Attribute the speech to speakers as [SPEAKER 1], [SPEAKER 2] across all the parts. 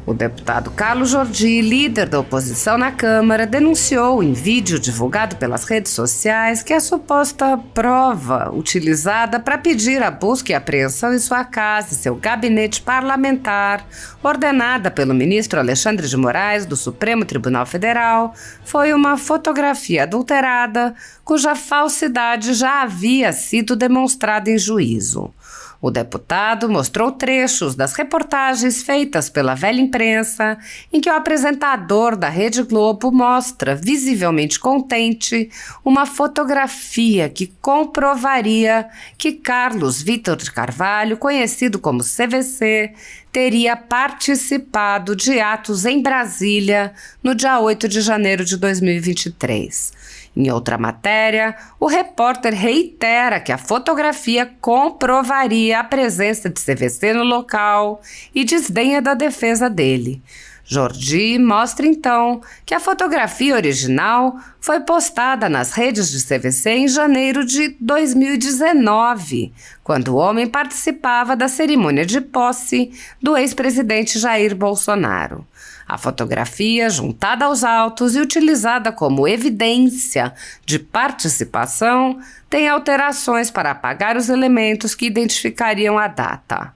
[SPEAKER 1] O deputado Carlos Jordi, líder da oposição na Câmara, denunciou em vídeo divulgado pelas redes sociais que a suposta prova utilizada para pedir a busca e apreensão em sua casa e seu gabinete parlamentar, ordenada pelo ministro Alexandre de Moraes do Supremo Tribunal Federal, foi uma fotografia adulterada cuja falsidade já havia sido demonstrada em juízo. O deputado mostrou trechos das reportagens feitas pela velha imprensa, em que o apresentador da Rede Globo mostra, visivelmente contente, uma fotografia que comprovaria que Carlos Vitor de Carvalho, conhecido como CVC, teria participado de atos em Brasília no dia 8 de janeiro de 2023. Em outra matéria, o repórter reitera que a fotografia comprovaria a presença de CVC no local e desdenha da defesa dele. Jordi mostra então que a fotografia original foi postada nas redes de CVC em janeiro de 2019, quando o homem participava da cerimônia de posse do ex-presidente Jair Bolsonaro. A fotografia, juntada aos autos e utilizada como evidência de participação, tem alterações para apagar os elementos que identificariam a data.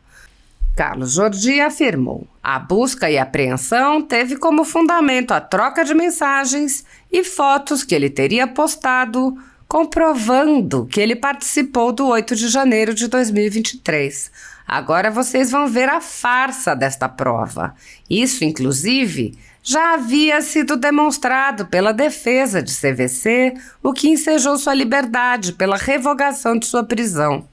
[SPEAKER 1] Carlos Jordi afirmou: a busca e apreensão teve como fundamento a troca de mensagens e fotos que ele teria postado, comprovando que ele participou do 8 de janeiro de 2023. Agora vocês vão ver a farsa desta prova. Isso, inclusive, já havia sido demonstrado pela defesa de CVC, o que ensejou sua liberdade pela revogação de sua prisão.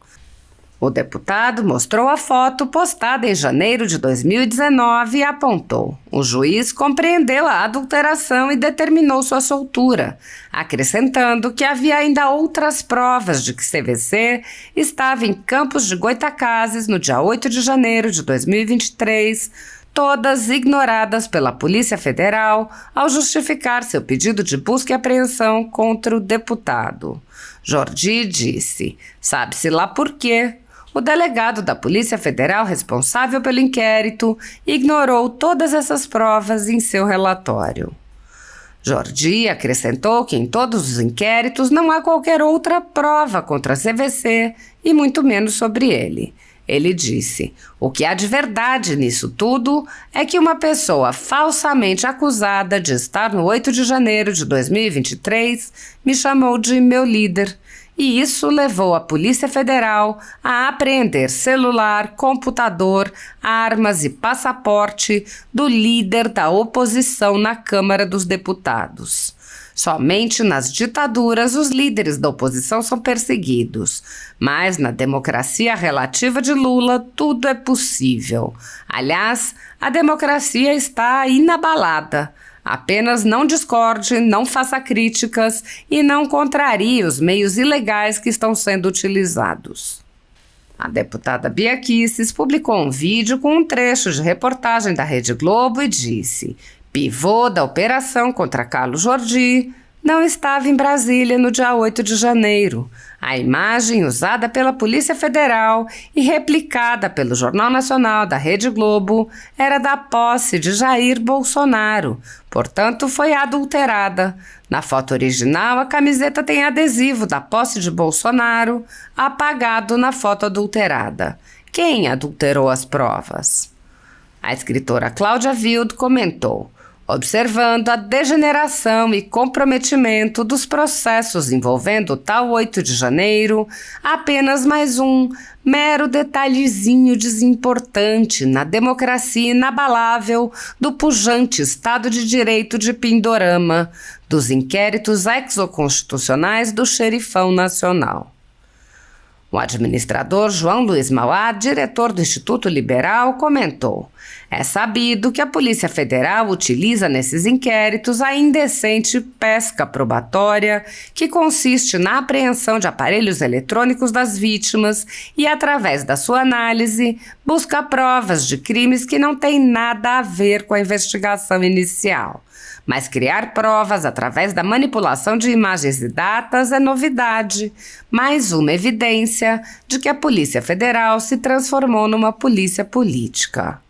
[SPEAKER 1] O deputado mostrou a foto postada em janeiro de 2019 e apontou: o juiz compreendeu a adulteração e determinou sua soltura, acrescentando que havia ainda outras provas de que CVC estava em Campos de Goytacazes no dia 8 de janeiro de 2023, todas ignoradas pela Polícia Federal ao justificar seu pedido de busca e apreensão contra o deputado. Jordi disse: sabe-se lá por quê. O delegado da Polícia Federal responsável pelo inquérito ignorou todas essas provas em seu relatório. Jordi acrescentou que em todos os inquéritos não há qualquer outra prova contra a CVC e muito menos sobre ele. Ele disse: o que há de verdade nisso tudo é que uma pessoa falsamente acusada de estar no 8 de janeiro de 2023 me chamou de meu líder. E isso levou a Polícia Federal a apreender celular, computador, armas e passaporte do líder da oposição na Câmara dos Deputados. Somente nas ditaduras os líderes da oposição são perseguidos, mas na democracia relativa de Lula tudo é possível. Aliás, a democracia está inabalada. Apenas não discorde, não faça críticas e não contrarie os meios ilegais que estão sendo utilizados. A deputada Bia Kicis publicou um vídeo com um trecho de reportagem da Rede Globo e disse: pivô da operação contra Carlos Jordi não estava em Brasília no dia 8 de janeiro. A imagem usada pela Polícia Federal e replicada pelo Jornal Nacional da Rede Globo era da posse de Jair Bolsonaro, portanto foi adulterada. Na foto original, a camiseta tem adesivo da posse de Bolsonaro, apagado na foto adulterada. Quem adulterou as provas? A escritora Cláudia Wild comentou: observando a degeneração e comprometimento dos processos envolvendo o tal 8 de janeiro, apenas mais um mero detalhezinho desimportante na democracia inabalável do pujante Estado de Direito de Pindorama, dos inquéritos exoconstitucionais do xerifão nacional. O administrador João Luiz Mauá, diretor do Instituto Liberal, comentou: é sabido que a Polícia Federal utiliza nesses inquéritos a indecente pesca probatória, que consiste na apreensão de aparelhos eletrônicos das vítimas e, através da sua análise, busca provas de crimes que não têm nada a ver com a investigação inicial. Mas criar provas através da manipulação de imagens e datas é novidade, mais uma evidência de que a Polícia Federal se transformou numa polícia política.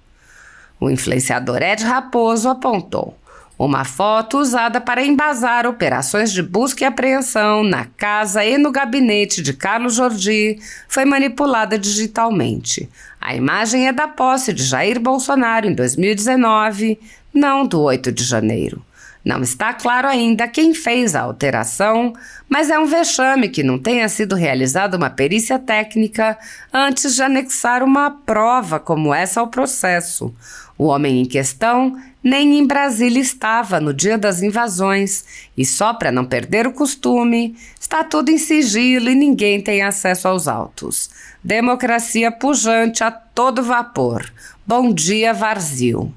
[SPEAKER 1] O influenciador Ed Raposo apontou: uma foto usada para embasar operações de busca e apreensão na casa e no gabinete de Carlos Jordi foi manipulada digitalmente. A imagem é da posse de Jair Bolsonaro em 2019, não do 8 de janeiro. Não está claro ainda quem fez a alteração, mas é um vexame que não tenha sido realizada uma perícia técnica antes de anexar uma prova como essa ao processo. O homem em questão nem em Brasília estava no dia das invasões e, só para não perder o costume, está tudo em sigilo e ninguém tem acesso aos autos. Democracia pujante a todo vapor. Bom dia, Varzil.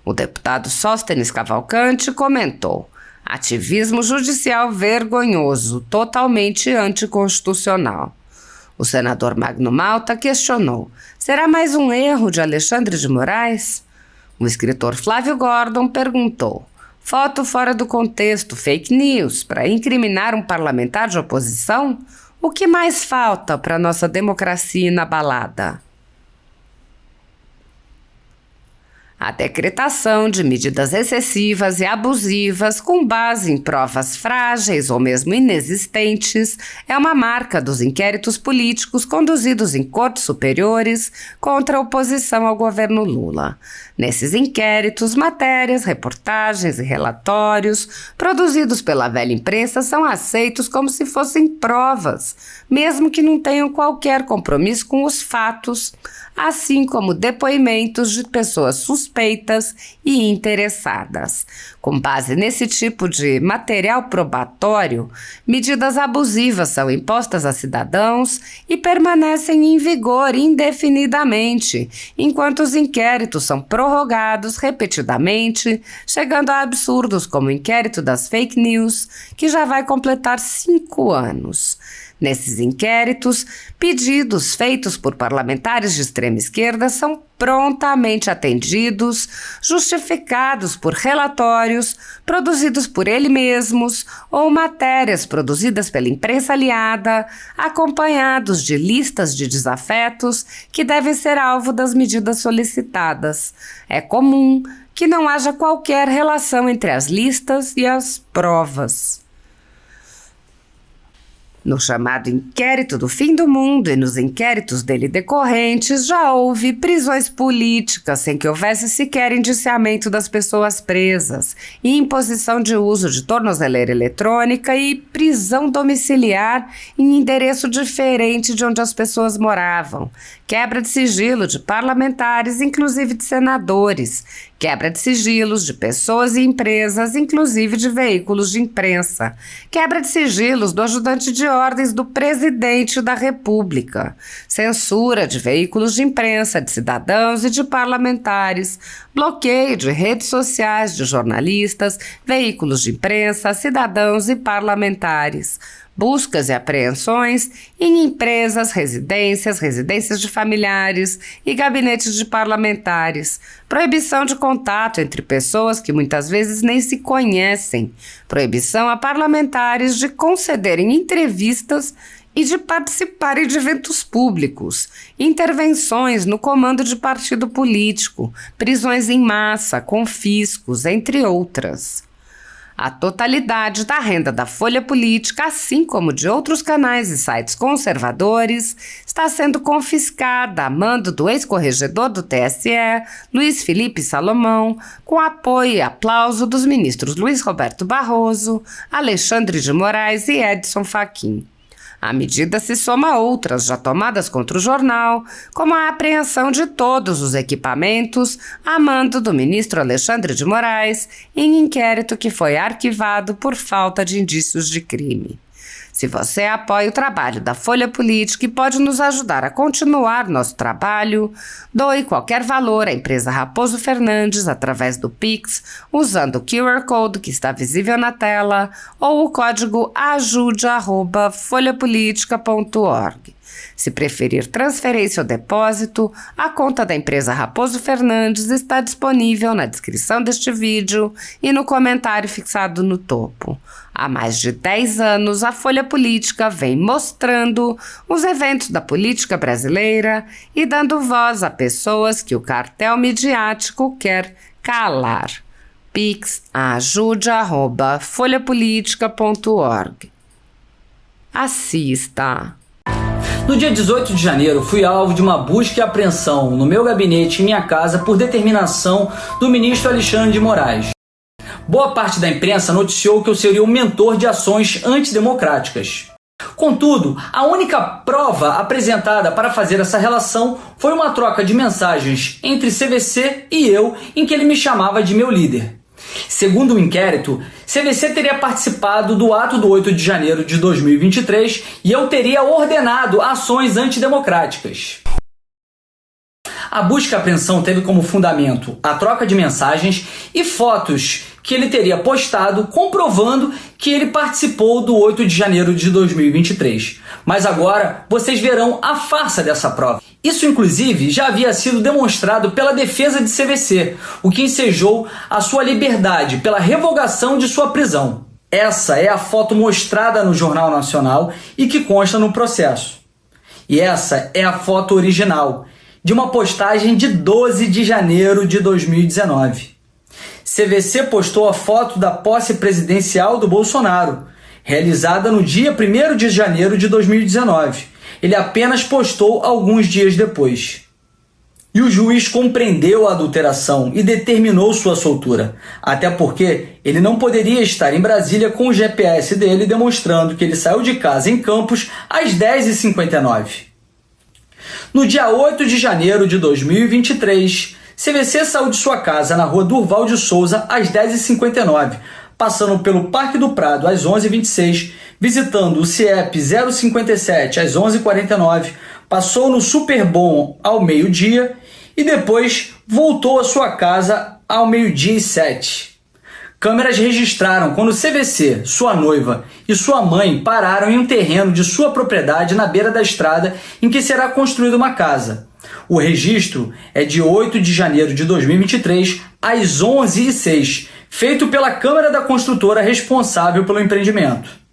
[SPEAKER 1] O deputado Sóstenes Cavalcante comentou: ativismo judicial vergonhoso, totalmente anticonstitucional. O senador Magno Malta questionou: será mais um erro de Alexandre de Moraes? O escritor Flávio Gordon perguntou: foto fora do contexto, fake news, para incriminar um parlamentar de oposição? O que mais falta para nossa democracia inabalada? A decretação de medidas excessivas e abusivas com base em provas frágeis ou mesmo inexistentes é uma marca dos inquéritos políticos conduzidos em cortes superiores contra a oposição ao governo Lula. Nesses inquéritos, matérias, reportagens e relatórios produzidos pela velha imprensa são aceitos como se fossem provas, mesmo que não tenham qualquer compromisso com os fatos, assim como depoimentos de pessoas suspeitas e interessadas. Com base nesse tipo de material probatório, medidas abusivas são impostas a cidadãos e permanecem em vigor indefinidamente, enquanto os inquéritos são prorrogados repetidamente, chegando a absurdos como o inquérito das fake news, que já vai completar 5 anos. Nesses inquéritos, pedidos feitos por parlamentares de extrema esquerda são prontamente atendidos, justificados por relatórios produzidos por eles mesmos ou matérias produzidas pela imprensa aliada, acompanhados de listas de desafetos que devem ser alvo das medidas solicitadas. É comum que não haja qualquer relação entre as listas e as provas. No chamado inquérito do fim do mundo e nos inquéritos dele decorrentes, já houve prisões políticas sem que houvesse sequer indiciamento das pessoas presas, imposição de uso de tornozeleira eletrônica e prisão domiciliar em endereço diferente de onde as pessoas moravam, quebra de sigilo de parlamentares, inclusive de senadores, quebra de sigilos de pessoas e empresas, inclusive de veículos de imprensa, quebra de sigilos do ajudante de ordens do presidente da República, censura de veículos de imprensa, de cidadãos e de parlamentares, bloqueio de redes sociais de jornalistas, veículos de imprensa, cidadãos e parlamentares, buscas e apreensões em empresas, residências de familiares e gabinetes de parlamentares, proibição de contato entre pessoas que muitas vezes nem se conhecem, proibição a parlamentares de concederem entrevistas e de participarem de eventos públicos, intervenções no comando de partido político, prisões em massa, confiscos, entre outras. A totalidade da renda da Folha Política, assim como de outros canais e sites conservadores, está sendo confiscada a mando do ex-corregedor do TSE, Luiz Felipe Salomão, com apoio e aplauso dos ministros Luiz Roberto Barroso, Alexandre de Moraes e Edson Fachin. A medida se soma a outras já tomadas contra o jornal, como a apreensão de todos os equipamentos a mando do ministro Alexandre de Moraes em inquérito que foi arquivado por falta de indícios de crime. Se você apoia o trabalho da Folha Política e pode nos ajudar a continuar nosso trabalho, doe qualquer valor à empresa Raposo Fernandes através do Pix, usando o QR Code que está visível na tela ou o código ajude@folhapolitica.org. Se preferir transferência ou depósito, a conta da empresa Raposo Fernandes está disponível na descrição deste vídeo e no comentário fixado no topo. Há mais de 10 anos, a Folha Política vem mostrando os eventos da política brasileira e dando voz a pessoas que o cartel midiático quer calar. Pix ajude@folhapolitica.org. Assista.
[SPEAKER 2] No dia 18 de janeiro, fui alvo de uma busca e apreensão no meu gabinete em minha casa por determinação do ministro Alexandre de Moraes. Boa parte da imprensa noticiou que eu seria o mentor de ações antidemocráticas. Contudo, a única prova apresentada para fazer essa relação foi uma troca de mensagens entre CVC e eu, em que ele me chamava de meu líder. Segundo o inquérito, CVC teria participado do ato do 8 de janeiro de 2023 e eu teria ordenado ações antidemocráticas. A busca e apreensão teve como fundamento a troca de mensagens e fotos que ele teria postado comprovando que ele participou do 8 de janeiro de 2023. Mas agora vocês verão a farsa dessa prova. Isso, inclusive, já havia sido demonstrado pela defesa de CVC, o que ensejou a sua liberdade pela revogação de sua prisão. Essa é a foto mostrada no Jornal Nacional e que consta no processo. E essa é a foto original, de uma postagem de 12 de janeiro de 2019. CVC postou a foto da posse presidencial do Bolsonaro, realizada no dia 1º de janeiro de 2019. Ele apenas postou alguns dias depois. E o juiz compreendeu a adulteração e determinou sua soltura, até porque ele não poderia estar em Brasília com o GPS dele demonstrando que ele saiu de casa em Campos às 10h59. No dia 8 de janeiro de 2023, CVC saiu de sua casa na rua Durval de Souza às 10h59, passando pelo Parque do Prado às 11h26, visitando o CIEP 057 às 11h49, passou no Superbom ao meio-dia e depois voltou à sua casa ao 12h07. Câmeras registraram quando CVC, sua noiva e sua mãe pararam em um terreno de sua propriedade na beira da estrada em que será construída uma casa. O registro é de 8 de janeiro de 2023, às 11h06, feito pela Câmara da construtora responsável pelo empreendimento.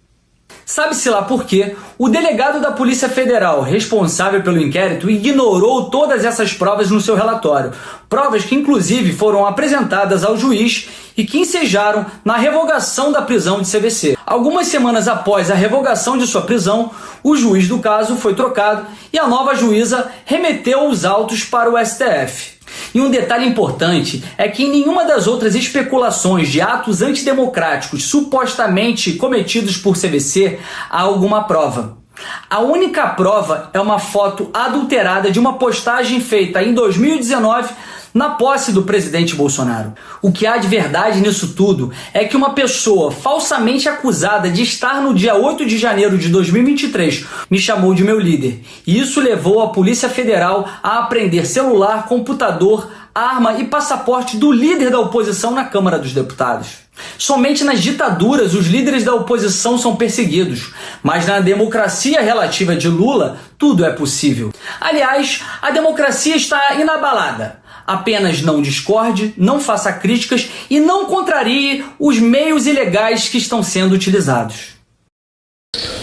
[SPEAKER 2] Sabe-se lá por quê, o delegado da Polícia Federal responsável pelo inquérito ignorou todas essas provas no seu relatório, provas que inclusive foram apresentadas ao juiz e que ensejaram na revogação da prisão de CVC. Algumas semanas após a revogação de sua prisão, o juiz do caso foi trocado e a nova juíza remeteu os autos para o STF. E um detalhe importante é que em nenhuma das outras especulações de atos antidemocráticos supostamente cometidos por CVC há alguma prova. A única prova é uma foto adulterada de uma postagem feita em 2019 na posse do presidente Bolsonaro. O que há de verdade nisso tudo é que uma pessoa falsamente acusada de estar no dia 8 de janeiro de 2023 me chamou de meu líder. E isso levou a Polícia Federal a apreender celular, computador, arma e passaporte do líder da oposição na Câmara dos Deputados. Somente nas ditaduras os líderes da oposição são perseguidos, mas na democracia relativa de Lula tudo é possível. Aliás, a democracia está inabalada. Apenas não discorde, não faça críticas e não contrarie os meios ilegais que estão sendo utilizados.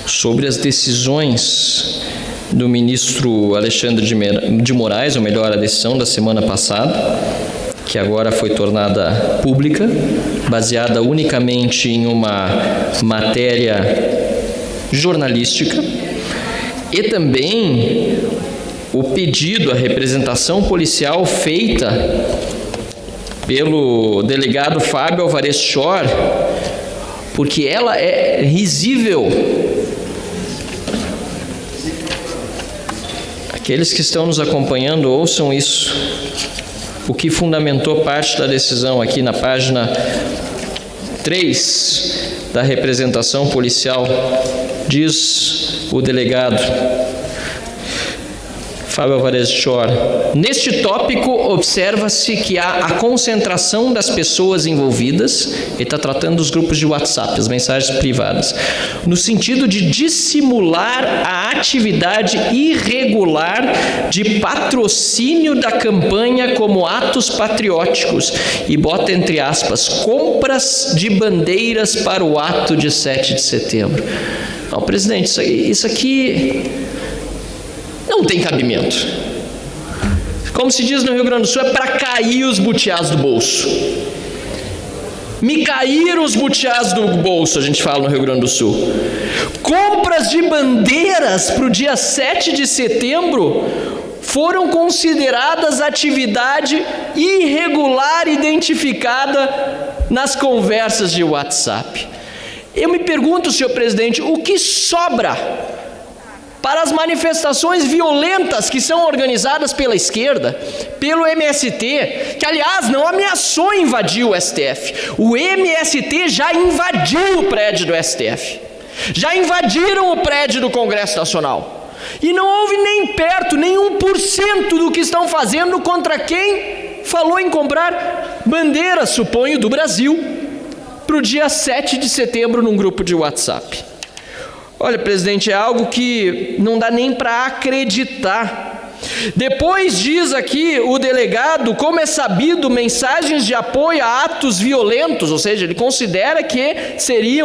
[SPEAKER 3] Sobre as decisões do ministro Alexandre de Moraes, ou melhor, a decisão da semana passada, que agora foi tornada pública, baseada unicamente em uma matéria jornalística, e também o pedido, a representação policial feita pelo delegado Fábio Alvarez Chor, porque ela é risível. Aqueles que estão nos acompanhando, ouçam isso. O que fundamentou parte da decisão aqui na página 3 da representação policial, diz o delegado: Fábio Alvarez de Chor. Neste tópico, observa-se que há a concentração das pessoas envolvidas, ele está tratando dos grupos de WhatsApp, as mensagens privadas, no sentido de dissimular a atividade irregular de patrocínio da campanha como atos patrióticos, e bota entre aspas, compras de bandeiras para o ato de 7 de setembro. Não, presidente, isso aqui não tem cabimento. Como se diz no Rio Grande do Sul, é para cair os butiás do bolso. Me caíram os butiás do bolso, a gente fala no Rio Grande do Sul. Compras de bandeiras para o dia 7 de setembro foram consideradas atividade irregular identificada nas conversas de WhatsApp. Eu me pergunto, senhor presidente, o que sobra para as manifestações violentas que são organizadas pela esquerda, pelo MST, que aliás não ameaçou invadir o STF. O MST já invadiu o prédio do STF, já invadiram o prédio do Congresso Nacional, e não houve nem perto, nem 1% do que estão fazendo contra quem falou em comprar bandeiras, suponho, do Brasil, para o dia 7 de setembro num grupo de WhatsApp. Olha, presidente, é algo que não dá nem para acreditar. Depois diz aqui o delegado, como é sabido, mensagens de apoio a atos violentos, ou seja, ele considera que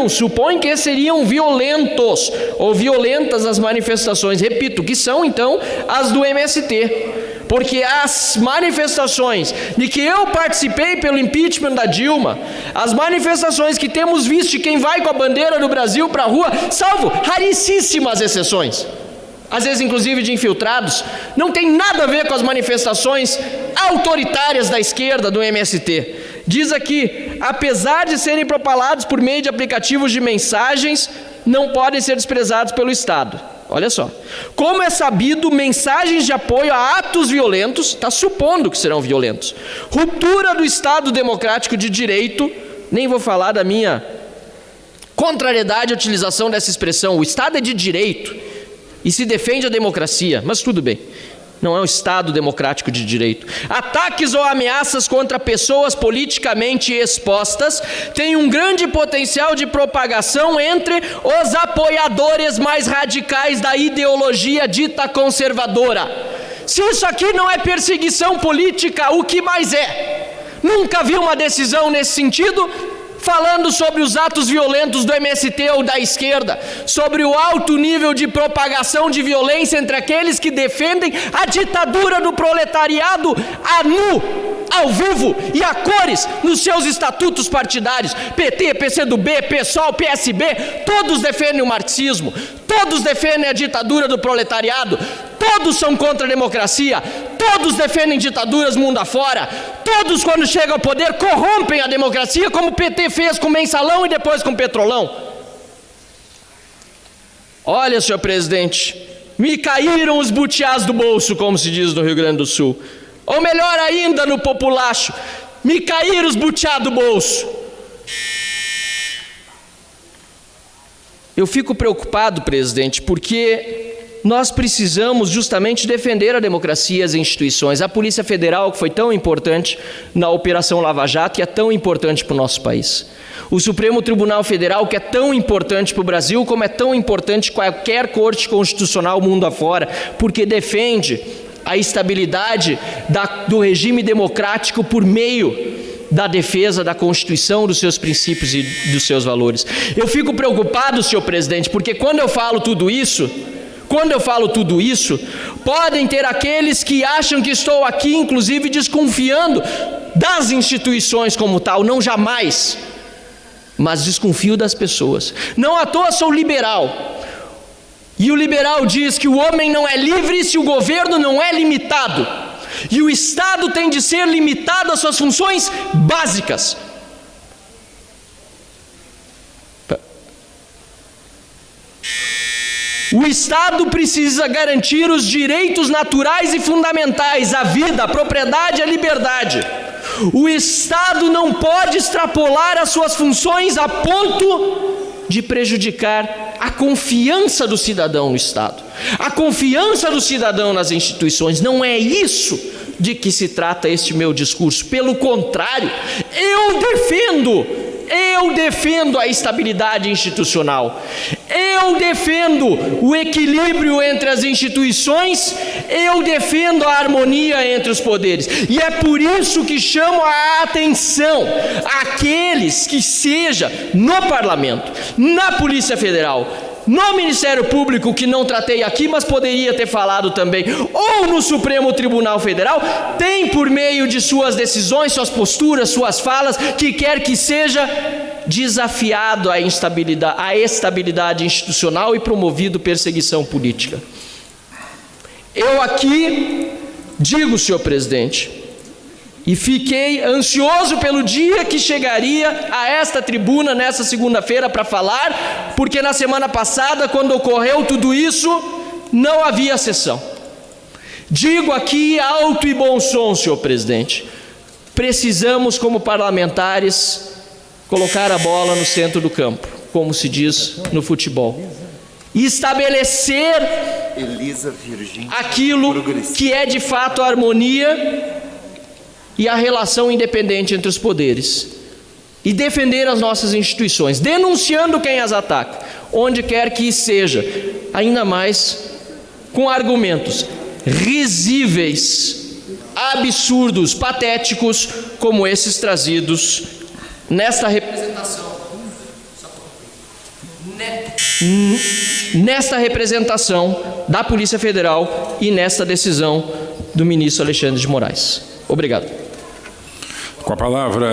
[SPEAKER 3] supõe que seriam violentos ou violentas as manifestações, repito, que são então as do MST. Porque as manifestações de que eu participei pelo impeachment da Dilma, as manifestações que temos visto de quem vai com a bandeira do Brasil para a rua, salvo raríssimas exceções, às vezes inclusive de infiltrados, não tem nada a ver com as manifestações autoritárias da esquerda do MST. Diz aqui, apesar de serem propalados por meio de aplicativos de mensagens, não podem ser desprezados pelo Estado. Olha só, como é sabido, mensagens de apoio a atos violentos, está supondo que serão violentos, ruptura do Estado Democrático de Direito, nem vou falar da minha contrariedade à utilização dessa expressão, o Estado é de direito e se defende a democracia, mas tudo bem, não é um Estado democrático de direito. Ataques ou ameaças contra pessoas politicamente expostas têm um grande potencial de propagação entre os apoiadores mais radicais da ideologia dita conservadora. Se isso aqui não é perseguição política, o que mais é? Nunca vi uma decisão nesse sentido falando sobre os atos violentos do MST ou da esquerda, sobre o alto nível de propagação de violência entre aqueles que defendem a ditadura do proletariado a nu, ao vivo e a cores nos seus estatutos partidários. PT, PCdoB, PSOL, PSB, todos defendem o marxismo, todos defendem a ditadura do proletariado, todos são contra a democracia, todos defendem ditaduras mundo afora, todos quando chegam ao poder corrompem a democracia, como o PT fez com o Mensalão e depois com o Petrolão. Olha, senhor presidente, me caíram os butiás do bolso, como se diz no Rio Grande do Sul. Ou melhor ainda, no populacho, me caíram os butiás do bolso. Eu fico preocupado, presidente, porque nós precisamos justamente defender a democracia e as instituições. A Polícia Federal, que foi tão importante na Operação Lava Jato, que é tão importante para o nosso país. O Supremo Tribunal Federal, que é tão importante para o Brasil, como é tão importante qualquer corte constitucional mundo afora, porque defende a estabilidade do regime democrático por meio da defesa da Constituição, dos seus princípios e dos seus valores. Eu fico preocupado, senhor presidente, porque quando eu falo tudo isso, podem ter aqueles que acham que estou aqui, inclusive, desconfiando das instituições como tal, não jamais, mas desconfio das pessoas. Não à toa sou liberal. E o liberal diz que o homem não é livre se o governo não é limitado. E o Estado tem de ser limitado às suas funções básicas. O Estado precisa garantir os direitos naturais e fundamentais, a vida, a propriedade e a liberdade. O Estado não pode extrapolar as suas funções a ponto de prejudicar a confiança do cidadão no Estado. a confiança do cidadão nas instituições. Não é isso de que se trata este meu discurso. Pelo contrário, eu defendo a estabilidade institucional, eu defendo o equilíbrio entre as instituições, eu defendo a harmonia entre os poderes, e é por isso que chamo a atenção àqueles que seja no Parlamento, na Polícia Federal, no Ministério Público, que não tratei aqui, mas poderia ter falado também, ou no Supremo Tribunal Federal, tem por meio de suas decisões, suas posturas, suas falas, que quer que seja desafiado a estabilidade institucional e promovido perseguição política. Eu aqui digo, senhor presidente, e fiquei ansioso pelo dia que chegaria a esta tribuna nessa segunda-feira para falar, porque na semana passada, quando ocorreu tudo isso, não havia sessão. Digo aqui alto e bom som, senhor presidente, precisamos, como parlamentares, colocar a bola no centro do campo, como se diz no futebol, e estabelecer aquilo que é de fato a harmonia e a relação independente entre os poderes, e defender as nossas instituições, denunciando quem as ataca, onde quer que seja, ainda mais com argumentos risíveis, absurdos, patéticos, como esses trazidos nesta representação da Polícia Federal e nesta decisão do ministro Alexandre de Moraes. Obrigado.
[SPEAKER 4] Com a palavra,